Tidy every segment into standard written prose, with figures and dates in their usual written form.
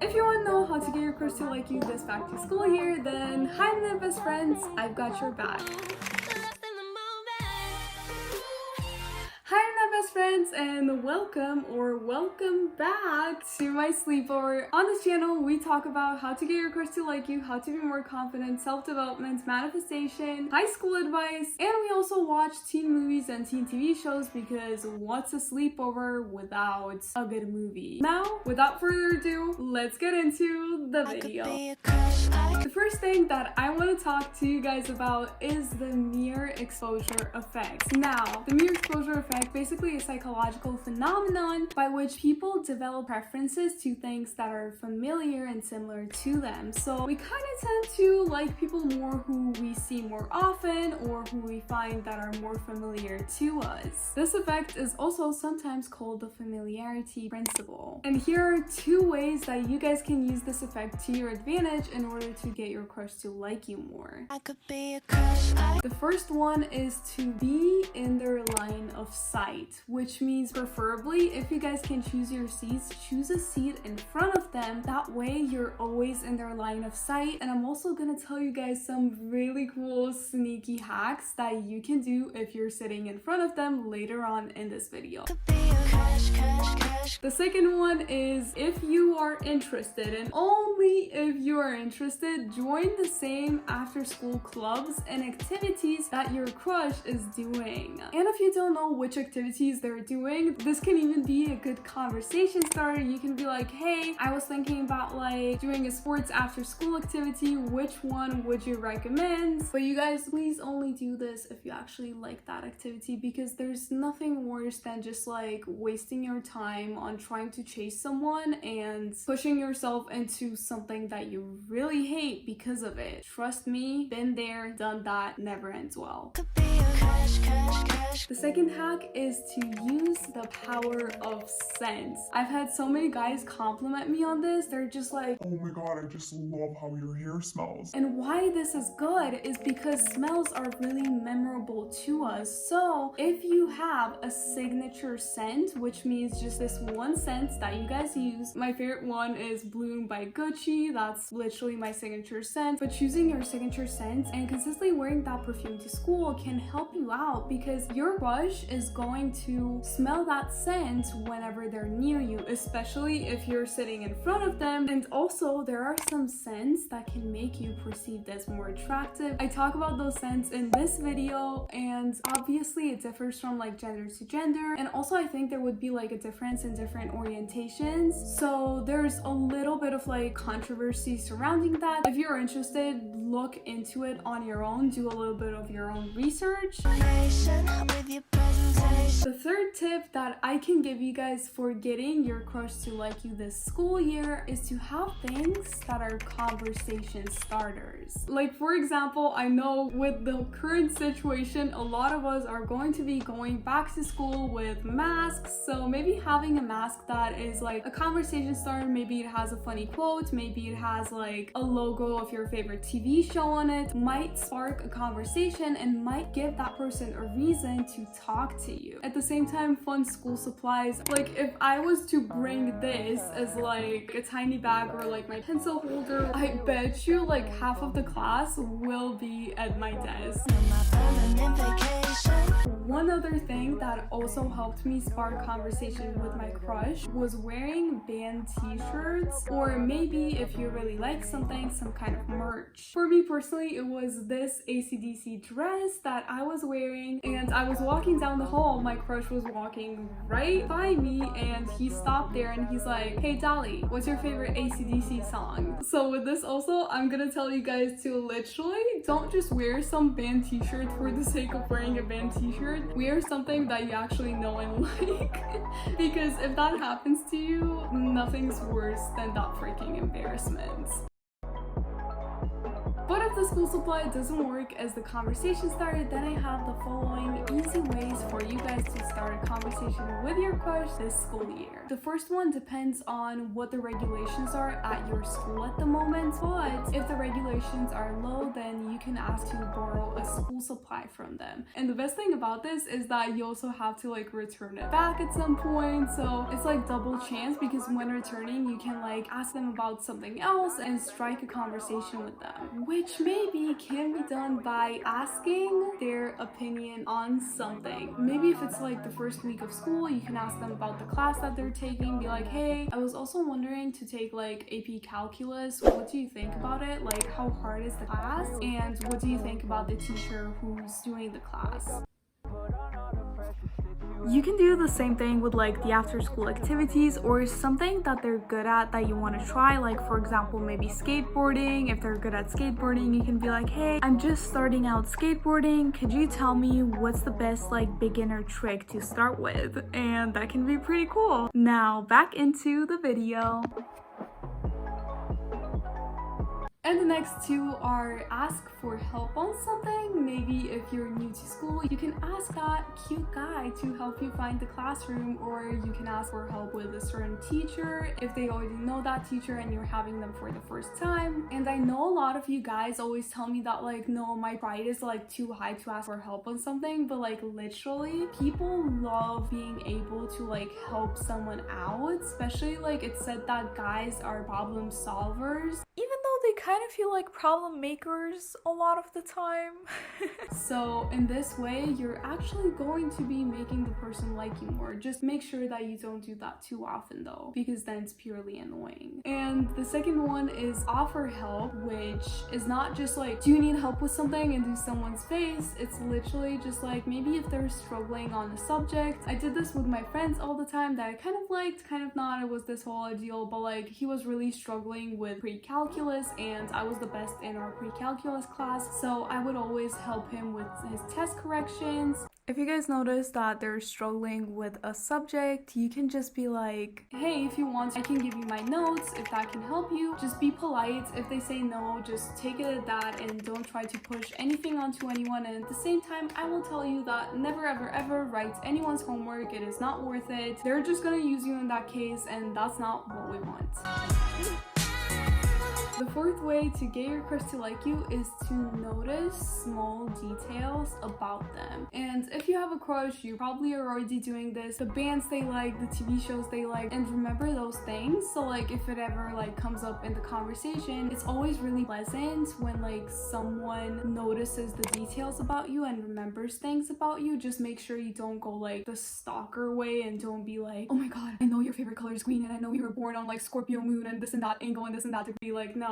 If you want to know how to get your crush to like you this back to school year, then hi my best friends, I've got your back. Hi my best friends and welcome back to my sleepover. On this channel we talk about how to get your crush to like you, how to be more confident, self-development, manifestation, high school advice, and we also watch teen movies and teen TV shows because what's a sleepover without a good movie? Now, without further ado, let's get into the video. The first thing that I want to talk to you guys about is the mere exposure effect. Now, the mere exposure effect basically a psychological phenomenon by which people develop preferences to things that are familiar and similar to them. So we kind of tend to like people more who we see more often or who we find that are more familiar to us. This effect is also sometimes called the familiarity principle. And here are two ways that you guys can use this effect to your advantage in order to get your crush to like you more. I could be a crush. The first one is to be in their line of sight, which means preferably if you guys can choose your seats, choose a seat in front of them. That way you're always in their line of sight. And I'm also gonna tell you guys some really cool sneaky hacks that you can do if you're sitting in front of them later on in this video. The second one is if you are interested, and only if you are interested, join the same after-school clubs and activities that your crush is doing. And if you don't know which activities they're doing, this can even be a good conversation starter. You can be like, hey, I was thinking about like doing a sports after-school activity. Which one would you recommend? But you guys, please only do this if you actually like that activity, because there's nothing worse than just like wasting your time on trying to chase someone and pushing yourself into something that you really hate because of it. Trust me, been there, done that, never ends well. The second hack is to use the power of scent. I've had so many guys compliment me on this. They're just like, oh my god, I just love how your hair smells. And why this is good is because smells are really memorable to us. So if you have a signature scent, which means just this one scent that you guys use, my favorite one is Bloom by Gucci. That's literally my signature scent. But choosing your signature scent and consistently wearing that perfume to school can help you out, because your crush is going to smell that scent whenever they're near you, especially if you're sitting in front of them. And also there are some scents that can make you perceived as more attractive. I talk about those scents in this video, and obviously it differs from like gender to gender, and also I think there would be like a difference in different orientations, so there's a little bit of like controversy surrounding that. If you're interested, look into it on your own, do a little bit of your own research. The third tip that I can give you guys for getting your crush to like you this school year is to have things that are conversation starters. Like for example, I know with the current situation, a lot of us are going to be going back to school with masks, so maybe having a mask that is like a conversation starter, maybe it has a funny quote, maybe it has like a logo of your favorite TV show on it, might spark a conversation and might give that person a reason to talk to you. At the same time, fun school supplies. Like if I was to bring this as like a tiny bag or like my pencil holder, I bet you like half of the class will be at my desk. One other thing that also helped me spark conversation with my crush was wearing band t-shirts, or maybe if you really like something, some kind of merch. For me personally, it was this AC/DC dress that I was wearing, and I was walking down the hall, my crush was walking right by me, and he stopped there and he's like, hey Dolly, what's your favorite AC/DC song? So with this also, I'm gonna tell you guys to literally don't just wear some band t-shirt for the sake of wearing a band t-shirt. Wear something that you actually know and like, because if that happens to you, nothing's worse than that freaking embarrassment. But if the school supply doesn't work as the conversation started, then I have the following easy ways for you guys to start a conversation with your crush this school year. The first one depends on what the regulations are at your school at the moment, but if the regulations are low, then you can ask to borrow a school supply from them. And the best thing about this is that you also have to like return it back at some point, so it's like double chance, because when returning you can like ask them about something else and strike a conversation with them, which maybe can be done by asking their opinion on something. Maybe if it's like the first week of school, you can ask them about the class that they're taking. Be like, hey, I was also wondering to take like AP calculus, what do you think about it? Like, how hard is the class, and what do you think about the teacher who's doing the class? You can do the same thing with like the after school activities or something that they're good at that you want to try. Like for example, maybe skateboarding. If they're good at skateboarding, you can be like, hey, I'm just starting out skateboarding. Could you tell me what's the best like beginner trick to start with? And that can be pretty cool. Now back into the video. And the next two are ask for help on something. Maybe if you're new to school, you can ask that cute guy to help you find the classroom, or you can ask for help with a certain teacher if they already know that teacher and you're having them for the first time. And I know a lot of you guys always tell me that like, no, my pride is like too high to ask for help on something, but like literally people love being able to like help someone out, especially like it's said that guys are problem solvers, even though they kind of feel like problem makers a lot of the time. So in this way, you're actually going to be making the person like you more. Just make sure that you don't do that too often though, because then it's purely annoying. And the second one is offer help, which is not just like, do you need help with something and do someone's face? It's literally just like, maybe if they're struggling on a subject. I did this with my friends all the time that I kind of liked, kind of not. It was this whole ordeal, but like he was really struggling with pre-calculus and I was the best in our pre-calculus class, so I would always help him with his test corrections. If you guys notice that they're struggling with a subject, you can just be like, hey, if you want, I can give you my notes if that can help you. Just be polite. If they say no, just take it at that and don't try to push anything onto anyone. And at the same time, I will tell you that never ever ever write anyone's homework. It is not worth it. They're just gonna use you in that case, and that's not what we want. The fourth way to get your crush to like you is to notice small details about them. And if you have a crush, you probably are already doing this. The bands they like, the TV shows they like, and remember those things. So like if it ever like comes up in the conversation, it's always really pleasant when like someone notices the details about you and remembers things about you. Just make sure you don't go like the stalker way and don't be like, oh my god, I know your favorite color is green and I know you were born on like Scorpio moon and this and that angle and this and that degree. Like, no.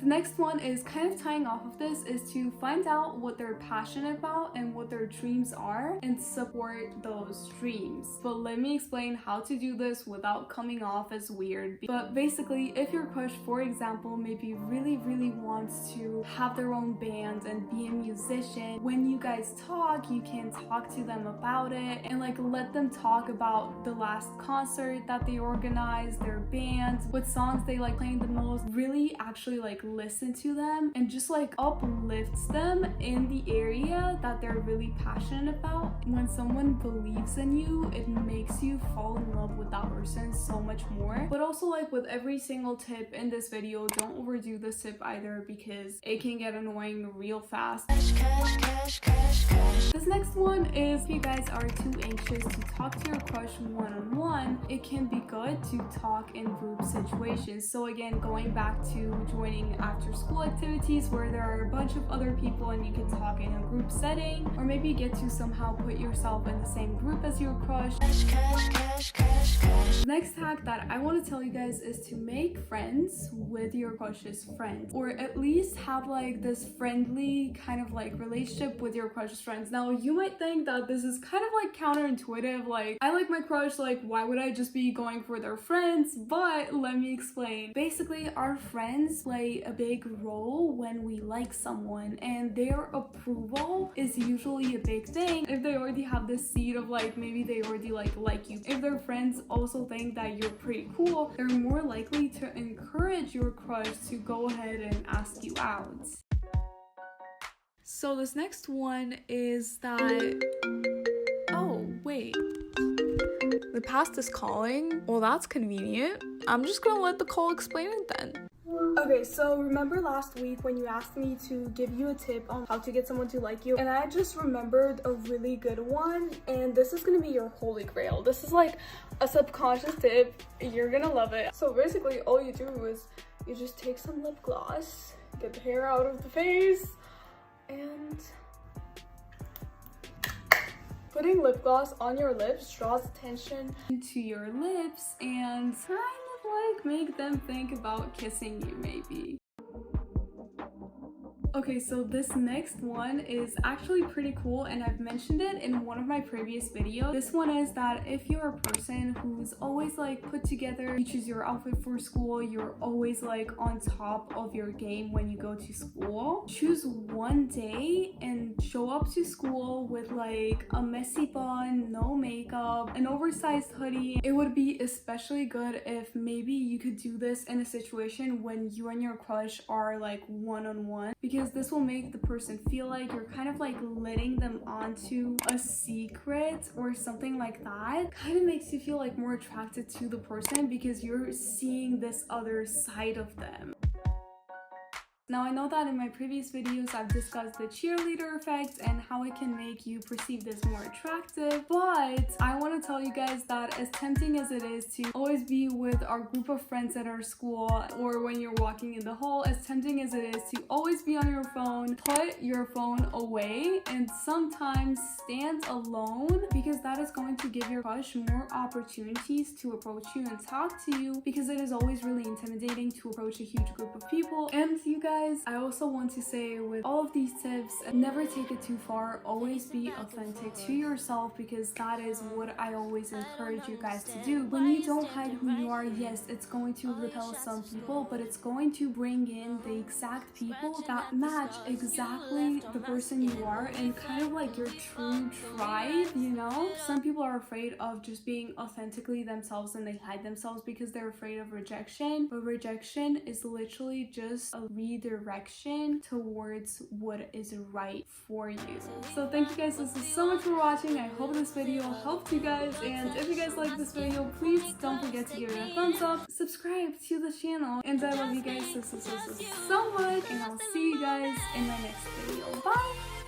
The next one is kind of tying off of this, is to find out what they're passionate about and what their dreams are and support those dreams. But let me explain how to do this without coming off as weird. But basically, if your crush, for example, maybe really wants to have their own band and be a musician, when you guys talk, you can talk to them about it and like let them talk about the last concert that they organized, their band, what songs they like playing the most. Really actually like listen to them and just like uplifts them in the area that they're really passionate about. When someone believes in you, it makes you fall in love with that person so much more. But also like with every single tip in this video, don't overdo this tip either because it can get annoying real fast. This next one is if you guys are too anxious to talk to your crush one-on-one, it can be good to talk in group situations. So again, going back to joining after school activities where there are a bunch of other people and you can talk in a group setting, or maybe get to somehow put yourself in the same group as your crush. The next hack that I want to tell you guys is to make friends with your crush's friends, or at least have like this friendly kind of like relationship with your crush's friends. Now you might think that this is kind of like counterintuitive, like I like my crush, like why would I just be going for their friends? But let me explain. Basically, our friends play a big role when we like someone, and their approval is usually a big thing. If they already have this seed of like, maybe they already like you. If their friends also think that you're pretty cool, they're more likely to encourage your crush to go ahead and ask you out. So this next one is that, oh wait, the past is calling. Well, that's convenient. I'm just gonna let the call explain it then. Okay, so remember last week when you asked me to give you a tip on how to get someone to like you? And I just remembered a really good one, and this is gonna be your holy grail. This is like a subconscious tip. You're gonna love it. So basically all you do is you just take some lip gloss, get the hair out of the face, and putting lip gloss on your lips draws attention to your lips and kind of like make them think about kissing you maybe. Okay, so this next one is actually pretty cool, and I've mentioned it in one of my previous videos. This one is that if you're a person who's always like put together, you choose your outfit for school, you're always like on top of your game when you go to school, choose one day and show up to school with like a messy bun, no makeup, an oversized hoodie. It would be especially good if maybe you could do this in a situation when you and your crush are like one-on-one, because this will make the person feel like you're kind of like letting them onto a secret or something like that. Kind of makes you feel like more attracted to the person because you're seeing this other side of them. Now, I know that in my previous videos I've discussed the cheerleader effect and how it can make you perceive this more attractive, but I want to tell you guys that as tempting as it is to always be with our group of friends at our school, or when you're walking in the hall, as tempting as it is to always be on your phone, put your phone away and sometimes stand alone, because that is going to give your crush more opportunities to approach you and talk to you, because it is always really intimidating to approach a huge group of people. And you guys, I also want to say with all of these tips, never take it too far. Always be authentic to yourself, because that is what I always encourage you guys to do. When you don't hide who you are, yes, it's going to repel some people, but it's going to bring in the exact people that match exactly the person you are and kind of like your true tribe, you know? Some people are afraid of just being authentically themselves and they hide themselves because they're afraid of rejection, but rejection is literally just a redirection towards what is right for you. So thank you guys so much for watching. I hope this video helped you guys, and if you guys like this video, please don't forget to give it a thumbs up, subscribe to the channel, and I love you guys so much, and I'll see you guys in my next video. Bye!